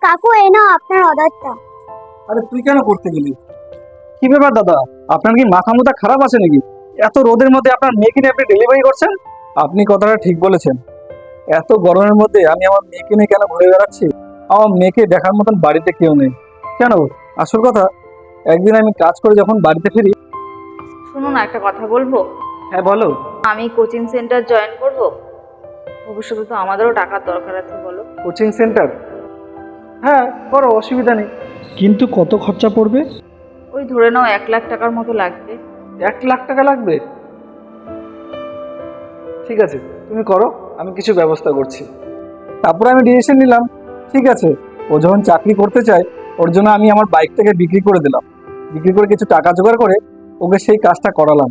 কাকু এই নাও আপনার অর্ডারটা। আরে তুই কেন করতে গেলি? কি ব্যাপার দাদা, আপনার কি মাথা মুথা খারাপ আছে নাকি? এত রোদের মধ্যে আপনার মেয়েকে নিয়ে আপনি ডেলিভারি করছেন? আপনি কথাটা ঠিক বলেছেন। এত গরমের মধ্যে আমি আমার মেয়েকে নিয়ে কেন ঘুরে বেড়াচ্ছি? আমার মেয়েকে দেখার মতন বাড়িতে কেউ নেই। কেন? আসল কথা, একদিন আমি কাজ করে যখন বাড়িতে ফিরি। শুনুন না, একটা কথা বলবো। হ্যাঁ বলো। আমি কোচিং সেন্টার জয়েন করব। ভবিষ্যতে তো আমাদেরও টাকার দরকার আছে, বলো। Coaching centre? হ্যাঁ করো, অসুবিধা নেই। কিন্তু কত খরচা পড়বে? ওই ধরে নাও 1 লাখ টাকার মতো লাগবে। 1 লাখ টাকা লাগবে? ঠিক আছে, তুমি করো, আমি কিছু ব্যবস্থা করছি। তারপরে আমি ডিসিশন নিলাম, ঠিক আছে, ও যখন চাকরি করতে চায়, ওর জন্য আমি আমার বাইকটাকে বিক্রি করে দিলাম। বিক্রি করে কিছু টাকা জোগাড় করে ওকে সেই কাজটা করালাম।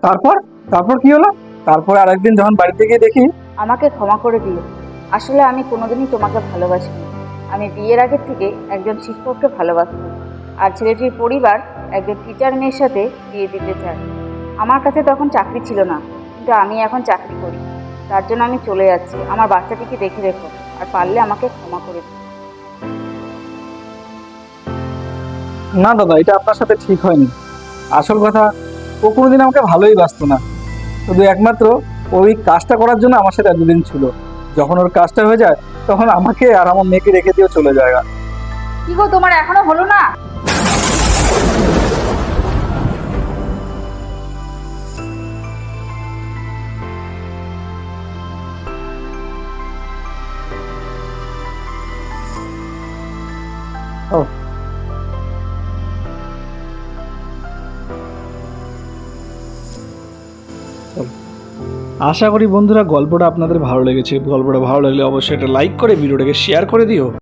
তারপর তারপর কি হলো? তারপরে আরেকদিন যখন বাড়িতে গিয়ে দেখি। আমাকে ক্ষমা করে দিও। আসলে আমি কোনোদিনই তোমাকে ভালোবাসিনি। আমি বিয়ের আগের থেকে একজন শিক্ষককে ভালোবাসতাম, আর ছেলেটির পরিবার একজন টিচার মেয়ের সাথে বিয়ে দিতে চায়। আমার কাছে তখন চাকরি ছিল না, কিন্তু আমি এখন চাকরি করি। তার জন্য আমি চলে যাচ্ছি। আমার বাচ্চাটিকে দেখে রেখো, আর পারলে আমাকে ক্ষমা করে দিও। না দাদা, এটা আপনার সাথে ঠিক হয়নি। আসল কথা, ও কোনোদিন আমাকে ভালোই বাসতো না। শুধু একমাত্র ওই কাজটা করার জন্য আমার সাথে এতদিন ছিল। যখন ওর কাজটা হয়ে যায়, তখন আমাকে আর আমার মেয়েকে রেখে দিয়েও চলে যায়। কি গো, তোমার এখনো হলো না? ও, আশা করি বন্ধুরা গল্পটা আপনাদের ভালো লেগেছে। গল্পটা ভালো লাগলে অবশ্যই একটা লাইক করে ভিডিওটাকে শেয়ার করে দিও।